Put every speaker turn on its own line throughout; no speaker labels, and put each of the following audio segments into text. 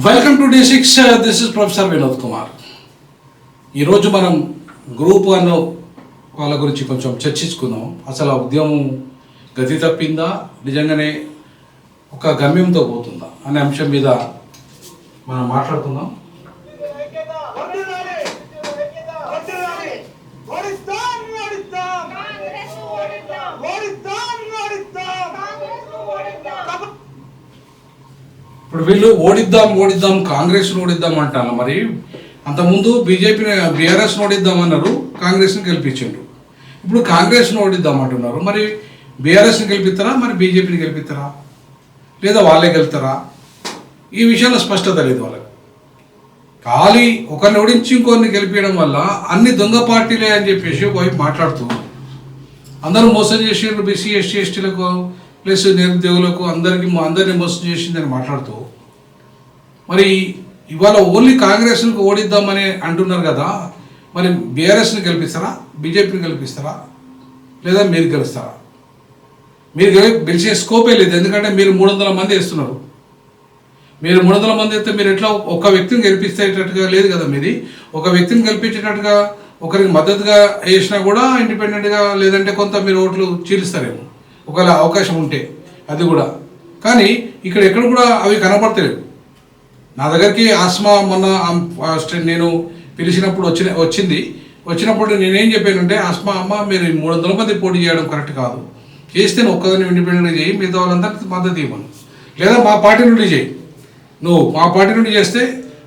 Welcome to D6. This is professor Vinod Kumar. ఈరోజు మనం group 1 వాళ్ళ గురించి కొంచెం చర్చించుకుందాం. అసలు ఆ ఉద్యమం గతి తప్పిందా, నిజంగానే ఒక గమ్యంతో పోతుందా అనే అంశం మీద మనం మాట్లాడుకుందాం. ఇప్పుడు వీళ్ళు ఓడిద్దాం కాంగ్రెస్ను ఓడిద్దాం అంటాను. మరి అంతకుముందు బీజేపీని బీఆర్ఎస్ను ఓడిద్దాం అన్నారు, కాంగ్రెస్ని గెలిపించారు. ఇప్పుడు కాంగ్రెస్ను ఓడిద్దాం అంటున్నారు. మరి బీఆర్ఎస్ని గెలిపిస్తారా, మరి బీజేపీని గెలిపిస్తారా, లేదా వాళ్ళే గెలుస్తారా? ఈ విషయంలో స్పష్టత లేదు వాళ్ళకి. ఖాళీ ఒకరిని ఓడించి ఇంకొన్ని గెలిపించడం వల్ల అన్ని దొంగ పార్టీలే అని చెప్పేసి ఒకవైపు మాట్లాడుతూ అందరూ మోసం చేసిండ్రు, బీసీ ఎస్టీ ఎస్టీలకు ప్లస్ నిరుద్యోగులకు అందరినీ మోసం చేసిందని మాట్లాడుతూ మరి ఇవాళ ఓన్లీ కాంగ్రెస్ని ఓడిద్దామని అంటున్నారు కదా. మరి బీఆర్ఎస్ని గెలిపిస్తారా, బీజేపీని గెలిపిస్తారా, లేదా మీరు గెలుస్తారా? మీరు గెలిచే స్కోపే లేదు. ఎందుకంటే మీరు 300 మంది వేస్తున్నారు. మీరు 300 మంది అయితే మీరు ఎట్లా ఒక వ్యక్తిని గెలిపిస్తేటట్టుగా లేదు కదా. మీది ఒక వ్యక్తిని గెలిపించేటట్టుగా ఒకరికి మద్దతుగా వేసినా కూడా ఇండిపెండెంట్గా, లేదంటే కొంత మీరు ఓట్లు చీలుస్తారేమో ఒకవేళ అవకాశం ఉంటే, అది కూడా. కానీ ఇక్కడ ఎక్కడ కూడా అవి కనపడతలేవు. నా దగ్గరికి ఆస్మా మొన్న నేను పిలిచినప్పుడు వచ్చినప్పుడు నేనేం చెప్పానంటే, ఆస్మా అమ్మ మీరు 300 మంది పోటీ చేయడం కరెక్ట్ కాదు. చేస్తే ఒక్కదాన్ని ఇండిపెండెంట్గా చేయి, మిగతా వాళ్ళందరికీ మద్దతు ఇవ్వను, లేదా మా పార్టీ నుండి చేయి. నువ్వు మా పార్టీ నుండి చేస్తే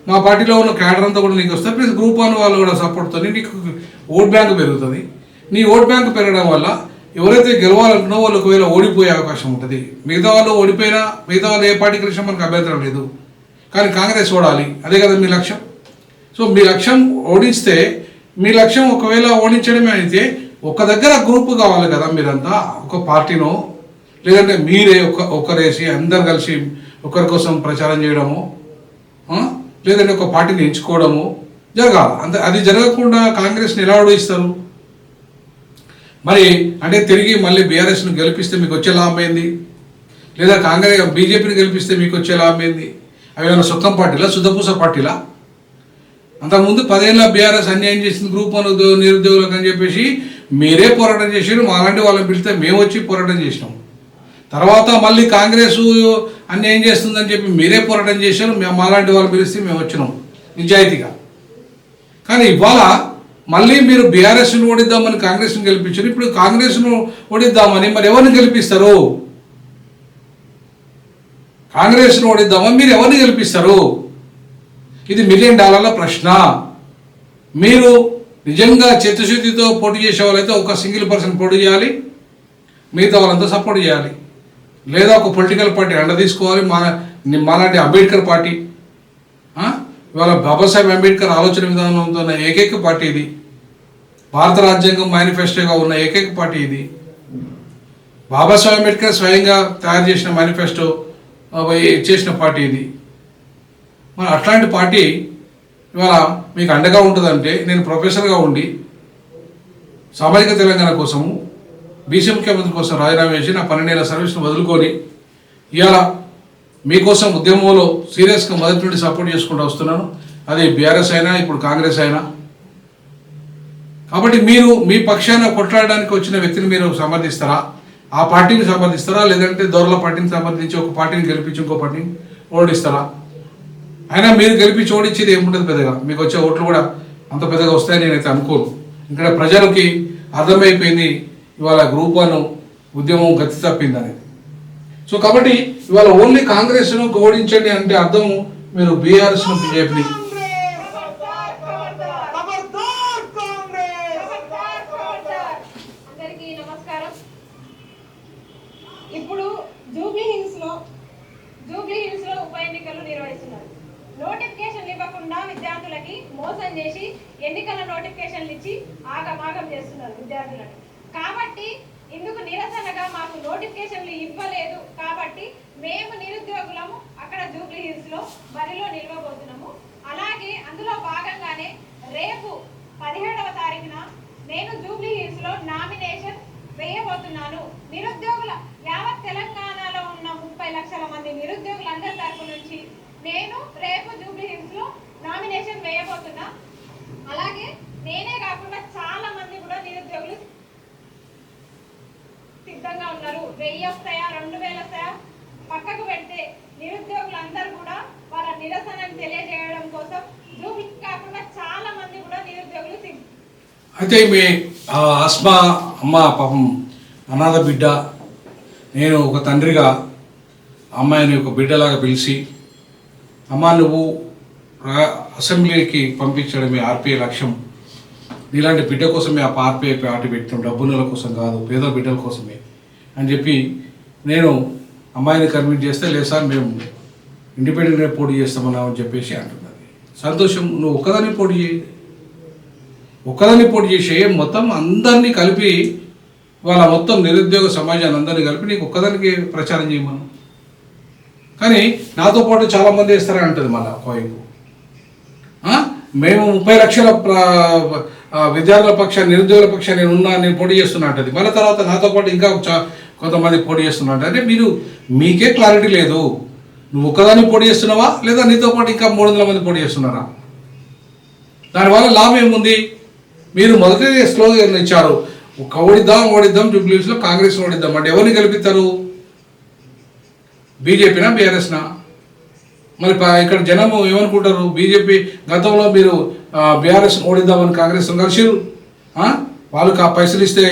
మా పార్టీలో ఉన్న క్యాడర్ అంతా కూడా నీకు వస్తుంది, ప్లస్ గ్రూప్ 1 వాళ్ళు కూడా సపోర్ట్తో నీకు ఓట్ బ్యాంక్ పెరుగుతుంది. నీ ఓట్ బ్యాంక్ పెరగడం వల్ల ఎవరైతే గెలవాలనుకున్నా వాళ్ళు ఒకవేళ ఓడిపోయే అవకాశం ఉంటుంది. మిగతా వాళ్ళు ఓడిపోయినా, మిగతా వాళ్ళు ఏ పార్టీకి వచ్చినా మనకు అభ్యంతరం లేదు, కానీ కాంగ్రెస్ ఓడాలి, అదే కదా మీ లక్ష్యం. సో మీ లక్ష్యం ఓడిస్తే, మీ లక్ష్యం ఒకవేళ ఓడించడమే అయితే ఒక దగ్గర గ్రూప్ కావాలి కదా. మీరంతా ఒక పార్టీనో, లేదంటే మీరే ఒకరేసి అందరు కలిసి ఒకరి కోసం ప్రచారం చేయడము, లేదంటే ఒక పార్టీని ఎంచుకోవడము జరగాలి. అది జరగకుండా కాంగ్రెస్ని ఎలా ఓడిస్తారు? మరి అంటే తిరిగి మళ్ళీ బీఆర్ఎస్ను గెలిపిస్తే మీకు వచ్చే లాభం ఏంది, లేదా బీజేపీని గెలిపిస్తే మీకు వచ్చే లాభం ఏంది? అవి ఏమైనా సుఖం పార్టీలా, శుద్ధపూస పార్టీలా? అంతకుముందు 10 ఏళ్ళ బీఆర్ఎస్ అన్యాయం చేసింది గ్రూప్ 1 నిరుద్యోగులకు అని చెప్పేసి మీరే పోరాటం చేసారు. మాలాంటి వాళ్ళని పిలిస్తే మేము వచ్చి పోరాటం చేసినాం. తర్వాత మళ్ళీ కాంగ్రెస్ అన్యాయం చేస్తుందని చెప్పి మీరే పోరాటం చేశారు. మాలాంటి వాళ్ళు పిలిస్తే మేము వచ్చినాం నిజాయితీగా. కానీ ఇవాళ మళ్ళీ మీరు బీఆర్ఎస్ను ఓడిద్దామని కాంగ్రెస్ను గెలిపించారు. ఇప్పుడు కాంగ్రెస్ను ఓడిద్దామని మరి ఎవరిని గెలిపిస్తారు? కాంగ్రెస్ను ఓడిద్దామని మీరు ఎవరిని గెలిపిస్తారు? ఇది $1 మిలియన్ ప్రశ్న. మీరు నిజంగా చిత్తశుద్ధితో పోటీ చేసే వాళ్ళైతే ఒక సింగిల్ పర్సన్ పోటీ చేయాలి, మిగతా వాళ్ళంతా సపోర్ట్ చేయాలి, లేదా ఒక పొలిటికల్ పార్టీ అండ తీసుకోవాలి. మాలాంటి అంబేద్కర్ పార్టీ, ఇవాళ బాబాసాహెబ్ అంబేద్కర్ ఆలోచన విధానంతో ఉన్న ఏకైక పార్టీ ఇది. భారత రాజ్యాంగం మేనిఫెస్టోగా ఉన్న ఏకైక పార్టీ ఇది. బాబాసాహెబ్ అంబేద్కర్ స్వయంగా తయారు చేసిన మేనిఫెస్టో చేసిన పార్టీ ఇది. మరి అట్లాంటి పార్టీ ఇవాళ మీకు అండగా ఉంటుందంటే, నేను ప్రొఫెసర్గా ఉండి సామాజిక తెలంగాణ కోసము బీసీ ముఖ్యమంత్రి కోసం రాజీనామా చేసి నా 12 ఏళ్ళ సర్వీస్ను వదులుకొని ఇవాళ మీకోసం ఉద్యమంలో సీరియస్గా మొదటి నుండి సపోర్ట్ చేసుకుంటూ వస్తున్నాను. అది బీఆర్ఎస్ అయినా ఇప్పుడు కాంగ్రెస్ అయినా. కాబట్టి మీరు మీ పక్షాన కొట్లాడడానికి వచ్చిన వ్యక్తిని మీరు సమర్థిస్తారా, ఆ పార్టీని సమర్థిస్తారా, లేదంటే దొరల పార్టీని సమర్థించి ఒక పార్టీని గెలిపించి ఇంకో పార్టీని ఓడిస్తారా? అయినా మీరు గెలిపించి ఓడించేది ఏముంటుంది పెద్దగా, మీకు వచ్చే ఓట్లు కూడా అంత పెద్దగా వస్తాయని నేనైతే అనుకోను. ఇక్కడ ప్రజలకి అర్థమైపోయింది ఇవాళ గ్రూప్ 1 ఉద్యమం గతి తప్పిందని. సో కాబట్టి ఇవాళ ఓన్లీ కాంగ్రెస్ను ఓడించండి అంటే అర్థం మీరు బీఆర్ఎస్ను, బీజేపీని.
ఇప్పుడు జూబ్లీ హిల్స్ లో ఉప ఎన్నికలు నిర్వహిస్తున్నారు. నోటిఫికేషన్లు ఇవ్వకుండా విద్యార్థులకి మోసం చేసి ఎన్నికల నోటిఫికేషన్లు ఇచ్చి ఆగమాగం చేస్తున్నారు విద్యార్థులను. కాబట్టి ఇందుకు నిరసనగా మాకు నోటిఫికేషన్లు ఇవ్వలేదు కాబట్టి మేము నిరుద్యోగులము అక్కడ జూబ్లీ హిల్స్ లో బరిలో నిలవబోతున్నాము. అలాగే అందులో భాగంగానే రేపు 17వ తారీఖున నేను జూబ్లీ హిల్స్ లో నామినేషన్ వేయబోతున్నాను. నిరుద్యోగుల యావత్ తెలంగాణలో ఉన్న 30 లక్షల మంది నిరుద్యోగులందరి తరపు నుంచి నేను రేపు జూబ్లీ హిల్స్ లో నామినేషన్ వేయబోతున్నా. అలాగే నేనే కాకుండా చాలా మంది కూడా నిరుద్యోగులు సిద్ధంగా ఉన్నారు. 1000 వస్తాయా 2000 వస్తాయా పక్కకు పెడితే నిరుద్యోగులందరూ కూడా వాళ్ళ నిరసనను తెలియజేయడం కోసం జూబ్లీ కాకుండా చాలా మంది కూడా నిరుద్యోగులు
అయితే మీ అస్మా అమ్మ పాపం అనాథ బిడ్డ, నేను ఒక తండ్రిగా అమ్మాయిని ఒక బిడ్డలాగా పిలిచి, అమ్మ నువ్వు అసెంబ్లీకి పంపించడమే ఆర్పీఐ లక్ష్యం, నీలాంటి బిడ్డ కోసమే ఆ ఆర్పీఐ పార్టీ పెట్టిన డబ్బుల కోసం కాదు, పేద బిడ్డల కోసమే అని చెప్పి నేను అమ్మాయిని కన్విన్స్ చేస్తే, లేదు సార్ మేము ఇండిపెండెంట్గా పోటీ చేస్తామన్నామని చెప్పేసి అంటున్నది. సంతోషం, నువ్వు ఒక్కదాన్ని పోటీ చేయి, ఒక్కదాన్ని పోటీ చేసే మొత్తం అందరినీ కలిపి వాళ్ళ మొత్తం నిరుద్యోగ సమాజాన్ని అందరినీ కలిపి నీకు ఒక్కదానికి ప్రచారం చేయమను. కానీ నాతో పాటు చాలామంది వేస్తారని అంటుంది మళ్ళీ కోయికు. మేము 30 లక్షల విద్యార్థుల పక్షాన్ని నిరుద్యోగుల పక్షాన్ని నేను పోటీ చేస్తున్నా అంటది. మళ్ళీ తర్వాత నాతో పాటు ఇంకా కొంతమంది పోటీ చేస్తున్నా అంటే మీకే క్లారిటీ లేదు. నువ్వు ఒక్కదాన్ని పోటీ చేస్తున్నావా లేదా నీతో పాటు ఇంకా 300 మంది పోటీ చేస్తున్నారా? దానివల్ల లాభం ఏముంది? మీరు మొదటి స్లోగన్ ఇచ్చారు, ఓడిద్దాం జూబ్లీస్లో కాంగ్రెస్ ఓడిద్దాం అంటే ఎవరిని గెలిపిస్తారు? బీజేపీనా బీఆర్ఎస్నా? మరి ఇక్కడ జనం ఏమనుకుంటారు? బీజేపీ గతంలో మీరు బీఆర్ఎస్ ఓడిద్దామని కాంగ్రెస్ కలిసిరు, వాళ్ళు పైసలు ఇస్తే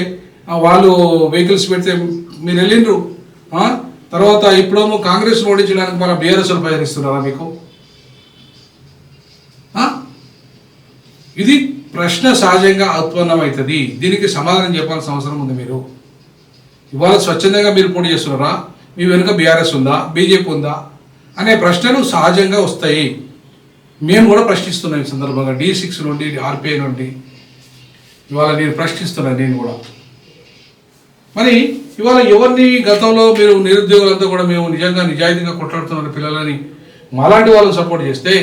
వాళ్ళు వెహికల్స్ పెడితే మీరు వెళ్ళిండ్రు. తర్వాత ఇప్పుడేమో కాంగ్రెస్ ఓడించడానికి మన బీఆర్ఎస్లు ప్రయత్నిస్తున్నారా మీకు? ఇది ప్రశ్న సహజంగా ఉత్పన్నమవుతుంది. దీనికి సమాధానం చెప్పాల్సిన అవసరం ఉంది. మీరు ఇవాళ స్వచ్ఛందంగా మీరు పోటీ చేస్తున్నారా? మీ వెనుక బీఆర్ఎస్ ఉందా, బీజేపీ ఉందా అనే ప్రశ్నలు సహజంగా వస్తాయి. మేము కూడా ప్రశ్నిస్తున్నాం ఈ సందర్భంగా. D6 నుండి ఆర్పీఐ నుండి ఇవాళ నేను ప్రశ్నిస్తున్నాను. నేను కూడా మరి ఇవాళ ఎవరిని గతంలో మీరు నిరుద్యోగులంతా కూడా మేము నిజంగా నిజాయితీగా కొట్లాడుతున్న పిల్లలని మాలాంటి వాళ్ళని సపోర్ట్ చేస్తే,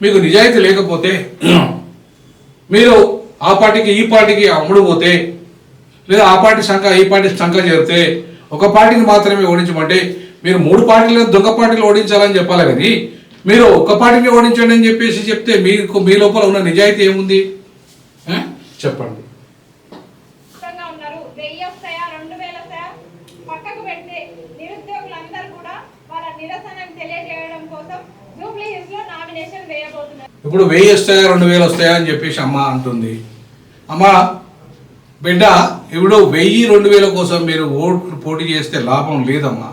మీకు నిజాయితీ లేకపోతే మీరు ఆ పార్టీకి ఈ పార్టీకి అమ్ముడు పోతే, లేదా ఆ పార్టీ సంఖ ఈ పార్టీ సంఖ చేరితే ఒక పార్టీని మాత్రమే ఓడించమంటే మీరు 3 పార్టీలను దొంగ పార్టీలు ఓడించాలని చెప్పాలి. కానీ మీరు ఒక పార్టీని ఓడించండి అని చెప్పేసి చెప్తే మీ లోపల ఉన్న నిజాయితీ ఏముంది చెప్పండి.
పక్కకు పెడితే నిరుద్యోగులందరూ కూడా వాళ్ళ నిరసనను తెలియజేయడం కోసం జూబ్లీ హిల్స్ లో నామినేషన్ వేయబోతున్నారు.
ఇప్పుడు 1000 వస్తాయా 2000 వస్తాయా అని చెప్పేసి అమ్మ అంటుంది. అమ్మ బిడ్డ, ఇప్పుడు 1000 2000 కోసం మీరు ఓట్లు పోటీ చేస్తే లాభం లేదమ్మా.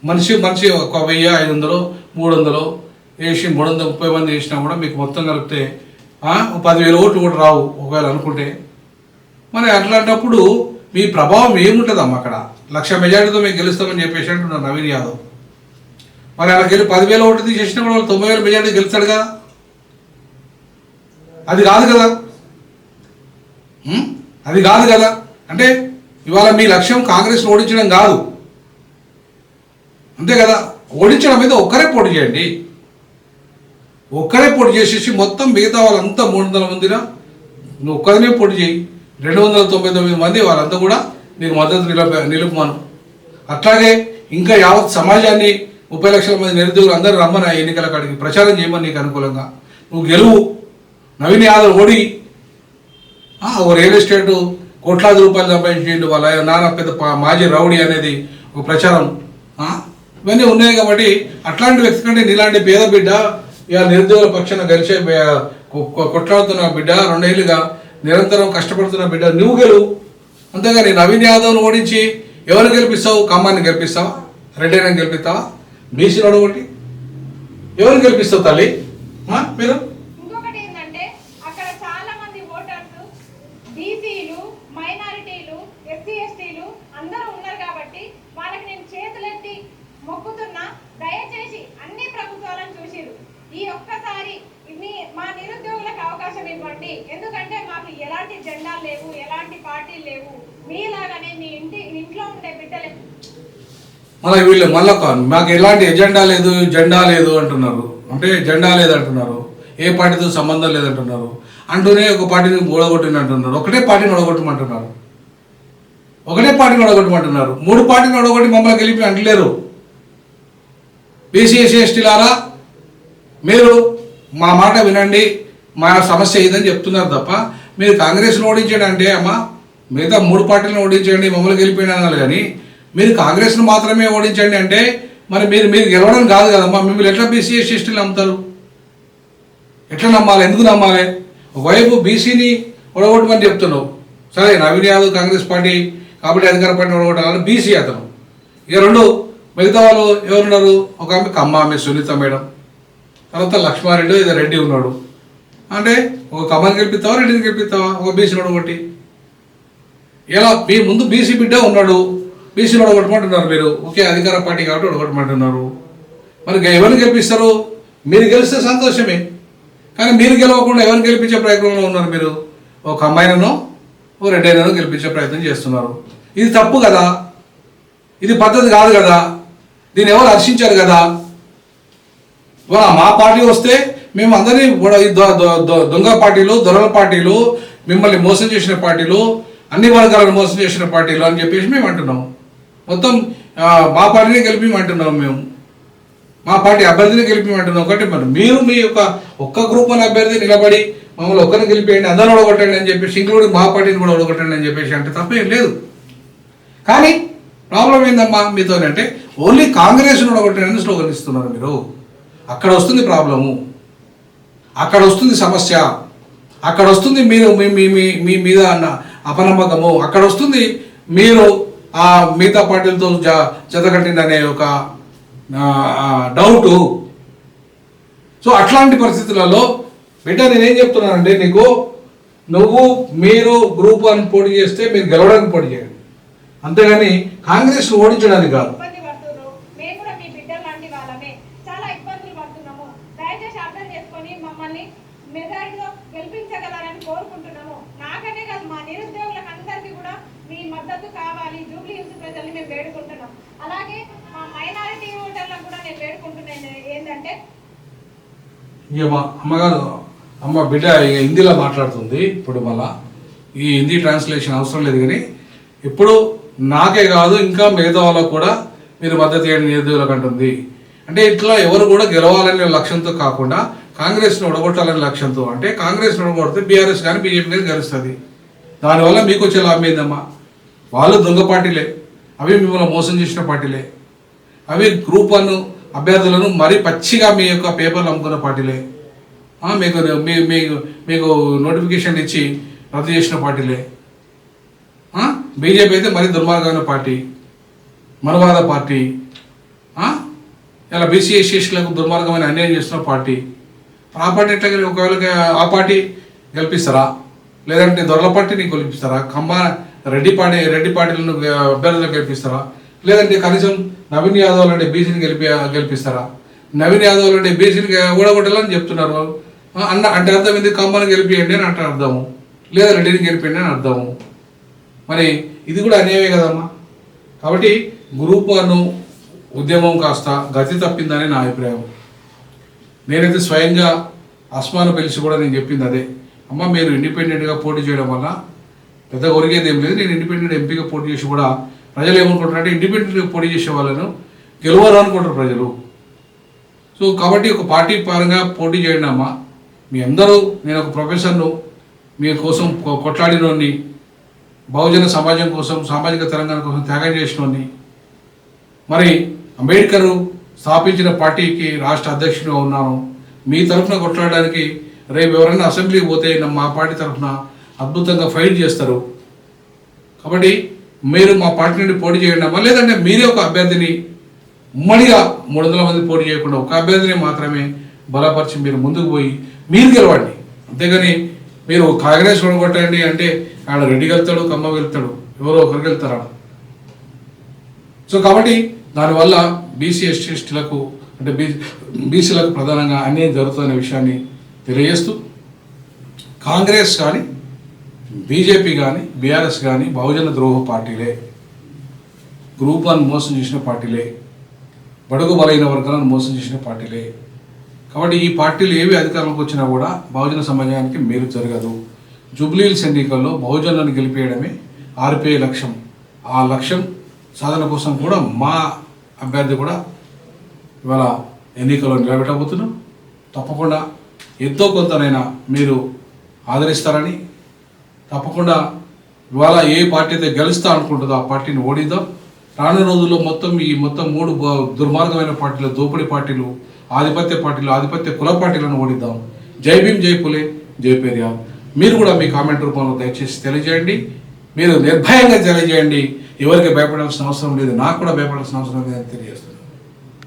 మనిషి ఒక 1000 500 300 వేసి 330 మంది వేసినా కూడా మీకు మొత్తం కలిపితే 10,000 ఓట్లు కూడా రావు ఒకవేళ అనుకుంటే. మరి అట్లాంటప్పుడు మీ ప్రభావం ఏముంటుందమ్మా? అక్కడ 1,00,000 మెజార్టీతో మేము గెలుస్తామని చెప్పేసి అంటున్నారు నవీన్ యాదవ్. మరి అలా వెళ్ళి 10,000 ఓట్లు తీసేసినా కూడా వాళ్ళు 90,000 మెజార్టీ గెలుస్తాడు కదా? అది కాదు కదా, అది కాదు కదా. అంటే ఇవాళ మీ లక్ష్యం కాంగ్రెస్ని ఓడించడం కాదు, అంతే కదా? ఓడించడం మీద ఒక్కరే పోటీ చేయండి. ఒక్కరే పోటీ చేసేసి మొత్తం మిగతా వాళ్ళంతా 300 మందిరా నువ్వు ఒక్కదనే పోటీ చేయి. 299 మంది వాళ్ళంతా కూడా నీకు మద్దతు నిలుపుమాను. అట్లాగే ఇంకా యావత్ సమాజాన్ని 30 లక్షల మంది నిరుద్యోగులు అందరూ రమ్మని ఎన్నికల కాడికి ప్రచారం చేయమని నీకు అనుకూలంగా నువ్వు గెలువు. నవీన్ యాదవ్ ఓడి ఒక రియల్ ఎస్టేట్ కోట్లాది రూపాయలు సంపాదించిండు, వాళ్ళ నాన్న పెద్ద మాజీ రౌడీ అనేది ఒక ప్రచారం, ఇవన్నీ ఉన్నాయి. కాబట్టి అట్లాంటి వ్యక్తి కంటే నీలాంటి పేద బిడ్డ, ఇవాళ నిరుద్యోగుల పక్షాన గెలిచే కొట్లాడుతున్న బిడ్డ, 2 ఏళ్ళుగా నిరంతరం కష్టపడుతున్న బిడ్డ నువ్వు గెలువు. అంతేగాని నవీన్ యాదవ్ను ఓడించి ఎవరిని గెలిపిస్తావు? కమ్మాన్ని గెలిపిస్తావా? రెడ్డిని గెలిపిస్తావా? బీసీని ఒకటి ఎవరిని గెలిపిస్తావు తల్లి? మీరు
ఇంకొకటి ఏంటంటే అక్కడ చాలా మంది ఓటర్స్ బీసీలు, మైనారిటీలు, ఎస్సీ ఎస్టీలు అందరూ ఉన్నారు. కాబట్టి వాళ్ళకి నేను చేతులెత్తి మొక్కుతున్నా, దయచేసి అన్ని ప్రభుత్వాలను చూసిరు, ఈ ఒక్కసారి మా నిరుద్యోగులకు అవకాశం ఇవ్వండి. ఎందుకంటే మాకు ఎలాంటి జెండాలు లేవు, ఎలాంటి పార్టీలు లేవు. మీలాగానే మీ ఇంట్లో ఉండే బిడ్డలే
మళ్ళీ వీళ్ళు మాకు ఎలాంటి ఎజెండా లేదు, జెండా లేదు అంటున్నారు. అంటే జెండా లేదంటున్నారు, ఏ పార్టీతో సంబంధం లేదంటున్నారు, అంటూనే ఒక పార్టీని ఓడగొట్టినట్టున్నారు. ఒకటే పార్టీని ఓడగొట్టమంటున్నారు, 3 పార్టీని ఓడగొట్టి మమ్మల్ని గెలిపి అంటలేరు. బీసీ ఎస్సీ ఎస్టీలారా మీరు మా మాట వినండి, మా సమస్య ఇదని చెప్తున్నారు తప్ప మీరు కాంగ్రెస్ను ఓడించండి అంటే అమ్మా మిగతా 3 పార్టీలను ఓడించండి మమ్మల్ని గెలిపోయినా అన్నారు. కానీ మీరు కాంగ్రెస్ను మాత్రమే ఓడించండి అంటే మరి మీరు గెలవడం కాదు కదమ్మా. మిమ్మల్ని ఎట్లా బీసీ ఎస్టీలు నమ్ముతారు? ఎట్లా నమ్మాలి? ఎందుకు నమ్మాలి? ఒకవైపు బీసీని ఓడగొట్టమని చెప్తున్నావు, సరే నవీన్ యాదవ్ కాంగ్రెస్ పార్టీ కాబట్టి అధికార పార్టీని ఓడగొట్టాలని బీసీ అతను. ఇక 2 మిగతా వాళ్ళు ఎవరున్నారు? ఒక ఆమె కమ్మ, ఆమె సునీత మేడం, తర్వాత లక్ష్మారెడ్డి ఏదో రెడ్డి ఉన్నాడు. అంటే ఒక కమ్మని గెలిపిస్తావా, రెడ్డిని గెలిపిస్తావా? ఒక బీసీని ఓడగొట్టి ఇలా మీ ముందు బీసీ బిడ్డ ఉన్నాడు, బీసీని ఓడగొట్టమంటున్నారు మీరు. ఒకే అధికార పార్టీ కాబట్టి ఓడగొట్టమంటున్నారు. మరి ఎవరిని గెలిపిస్తారు? మీరు గెలిస్తే సంతోషమే, కానీ మీరు గెలవకుండా ఎవరిని గెలిపించే ప్రయత్నంలో ఉన్నారు మీరు? ఒక అమ్మాయినో ఓ రెడ్డైనో గెలిపించే ప్రయత్నం చేస్తున్నారు. ఇది తప్పు కదా, ఇది పద్ధతి కాదు కదా, దీన్ని ఎవరు హర్షించారు కదా. మా పార్టీ వస్తే మేము అందరినీ దొంగ పార్టీలు, దొరల పార్టీలు, మిమ్మల్ని మోసం చేసిన పార్టీలు, అన్ని వర్గాలను మోసం చేసిన పార్టీలు అని చెప్పేసి మేము అంటున్నాం. మొత్తం మా పార్టీని గెలిపిమంటున్నాం, మేము మా పార్టీ అభ్యర్థిని గెలిపిమంటున్నాం. ఒకటి మరి మీరు మీ యొక్క ఒక్క గ్రూప్ అని అభ్యర్థి నిలబడి మమ్మల్ని ఒక్కరిని గెలిపేయండి, అందరిని ఓడగొట్టండి అని చెప్పేసి, ఇంక్లూడింగ్ మా పార్టీని కూడా ఓడగొట్టండి అని చెప్పేసి అంటే తప్పేం లేదు. కానీ ప్రాబ్లం ఏందమ్మా మీతో అంటే ఓన్లీ కాంగ్రెస్ను ఓడగొట్టండి స్లోగన్ ఇస్తున్నారు మీరు. అక్కడ వస్తుంది ప్రాబ్లము, అక్కడ వస్తుంది సమస్య, అక్కడ వస్తుంది మీరు మీ మీద అన్న అపనమ్మకము, అక్కడ వస్తుంది మీరు ఆ మిగతా పార్టీలతో జతకట్టిందనే ఒక డౌటు. సో అట్లాంటి పరిస్థితులలో బిడ్డ నేనేం చెప్తున్నానంటే నీకు, మీరు గ్రూప్ అని పోటీ చేస్తే మీరు గెలవడానికి పోటీ చేయండి, అంతేగాని కాంగ్రెస్ ఓడించడానికి కాదు.
ఇబ్బంది పడుతున్నారు, మేము కూడా మీ బిడ్డలు లాంటి వాళ్ళమే, చాలా ఇబ్బందులు పడుతున్నాము. దయచేసి అర్థం చేసుకొని మమ్మల్ని మెజారిటీలో గెలిపించగలరని కోరుకుంటున్నాము. నాకనే కాదు, మా నిరుద్యోగులకు అందరికీ కూడా మీ మద్దతు కావాలి. జూబ్లీ హిల్స్ ప్రజల్ని మేము వేడుకుంటున్నాం. అలాగే మా మైనారిటీ ఓటర్లకు కూడా నేను వేడుకుంటున్నాను ఏంటంటే,
అమ్మగారు అమ్మ బిడ్డ హిందీలో మాట్లాడుతుంది. ఇప్పుడు మళ్ళా ఈ హిందీ ట్రాన్స్లేషన్ అవసరం లేదు. కానీ ఇప్పుడు నాకే కాదు ఇంకా మిగతా వాళ్ళకు కూడా మీరు మద్దతు ఇవ్వండి నిరుద్యోగులకు అంటుంది. అంటే ఇట్లా ఎవరు కూడా గెలవాలనే లక్ష్యంతో కాకుండా కాంగ్రెస్ను ఓడగొట్టాలనే లక్ష్యంతో, అంటే కాంగ్రెస్ను ఓడగొడితే బీఆర్ఎస్ కానీ బీజేపీ కానీ గెలుస్తుంది. దానివల్ల మీకు వచ్చే లాభం ఏందమ్మా? వాళ్ళు దొంగ పార్టీలే, అవి మిమ్మల్ని మోసం చేసిన పార్టీలే, అవి గ్రూప్ 1 అభ్యర్థులను మరీ పచ్చిగా మీ యొక్క పేపర్లు అమ్ముకున్న పార్టీలే, మీకు నోటిఫికేషన్ ఇచ్చి రద్దు చేసిన పార్టీలే. బీజేపీ అయితే మరీ దుర్మార్గమైన పార్టీ, మనువాద పార్టీ, ఇలా బీసీ ఎస్సీలకు దుర్మార్గమైన అన్యాయం చేస్తున్న పార్టీ. ఆ పార్టీ ఎట్లా ఒకవేళ ఆ పార్టీ గెలిపిస్తారా? లేదంటే దొరల పార్టీని గెలిపిస్తారా? రెడ్డి పార్టీలను అభ్యర్థులను గెలిపిస్తారా? లేదంటే కనీసం నవీన్ యాదవ్ లాంటి బీసీని గెలిపిస్తారా? నవీన్ యాదవ్ లాంటి బీసీని ఓడగొట్టాలని చెప్తున్నారు అంటే అర్థం ఏంది? కమ్మని గెలిపియండి అని అంటే అర్థము, లేదా రెడ్డిని గెలిపియండి అని అర్థము. మరి ఇది కూడా అన్యాయమే కదమ్మా. కాబట్టి గ్రూప్ 1 ఉద్యమం కాస్త గతి తప్పిందని నా అభిప్రాయం. నేనైతే స్వయంగా అస్మాను పిలిచి కూడా నేను చెప్పింది అదే, అమ్మ మీరు ఇండిపెండెంట్గా పోటీ చేయడం వల్ల పెద్ద ఒరిగేది ఏం లేదు. నేను ఇండిపెండెంట్ ఎంపీగా పోటీ చేసి కూడా ప్రజలు ఏమనుకుంటారంటే ఇండిపెండెంట్గా పోటీ చేసే వాళ్ళను గెలవరు అనుకుంటారు ప్రజలు. సో కాబట్టి ఒక పార్టీ పరంగా పోటీ చేయండి అమ్మ. మీ అందరూ, నేను ఒక ప్రొఫెసర్ను, మీ కోసం కొట్లాడినోని, బహుజన సమాజం కోసం, సామాజిక తెలంగాణ కోసం త్యాగం చేసినోని, మరి అంబేద్కర్ స్థాపించిన పార్టీకి రాష్ట్ర అధ్యక్షుడిగా ఉన్నాను. మీ తరఫున కొట్లాడడానికి రేపు ఎవరైనా అసెంబ్లీకి పోతే మా పార్టీ తరఫున అద్భుతంగా ఫైట్ చేస్తారు. కాబట్టి మీరు మా పార్టీ నుండి పోటీ చేయండి అమ్మా. లేదంటే మీరే ఒక అభ్యర్థిని ఉమ్మడిగా 300 మంది పోటీ చేయకుండా ఒక అభ్యర్థిని మాత్రమే బలపరిచి మీరు ముందుకు పోయి మీరు గెలవండి. అంతేగాని మీరు కాంగ్రెస్ కొట్టండి అంటే ఆడ రెడ్డి వెళ్తాడు, కమ్మ వెళ్తాడు, ఎవరో ఒకరికి వెళ్తారు ఆడ. సో కాబట్టి దానివల్ల బీసీ ఎస్టీలకు అంటే బీసీలకు ప్రధానంగా అన్యాయం జరుగుతున్న విషయాన్ని తెలియజేస్తూ, కాంగ్రెస్ కానీ బీజేపీ కానీ బీఆర్ఎస్ కానీ బహుజన ద్రోహ పార్టీలే, గ్రూప్ 1 మోసం చేసిన పార్టీలే, బడుగు బలైన వర్గాలను మోసం చేసిన పార్టీలే. కాబట్టి ఈ పార్టీలు ఏవి అధికారంలోకి వచ్చినా కూడా బహుజన సమాజానికి మేలు జరగదు. జూబ్లీహిల్స్ ఎన్నికల్లో బహుజనులను గెలిపేయడమే ఆర్పీఐ లక్ష్యం. ఆ లక్ష్యం సాధన కోసం కూడా మా అభ్యర్థి కూడా ఇవాళ ఎన్నికల్లో నిలబెట్టబోతున్నాం. తప్పకుండా ఎంతో కొంతనైనా మీరు ఆదరిస్తారని, తప్పకుండా ఇవాళ ఏ పార్టీ అయితే గెలుస్తా అనుకుంటుందో ఆ పార్టీని ఓడిద్దాం. రానున్న రోజుల్లో మొత్తం మూడు దుర్మార్గమైన పార్టీలు, దోపిడీ పార్టీలు, ఆధిపత్య పార్టీలు, ఆధిపత్య కుల పార్టీలను ఓడిద్దాం. జై భీమ్, జై పులే, జై పెరియార్. మీరు కూడా మీ కామెంట్ రూపంలో దయచేసి తెలియజేయండి. మీరు నిర్భయంగా తెలియజేయండి. ఎవరికి భయపడాల్సిన అవసరం లేదు, నాకు కూడా భయపడాల్సిన అవసరం లేదని తెలియజేస్తుంది.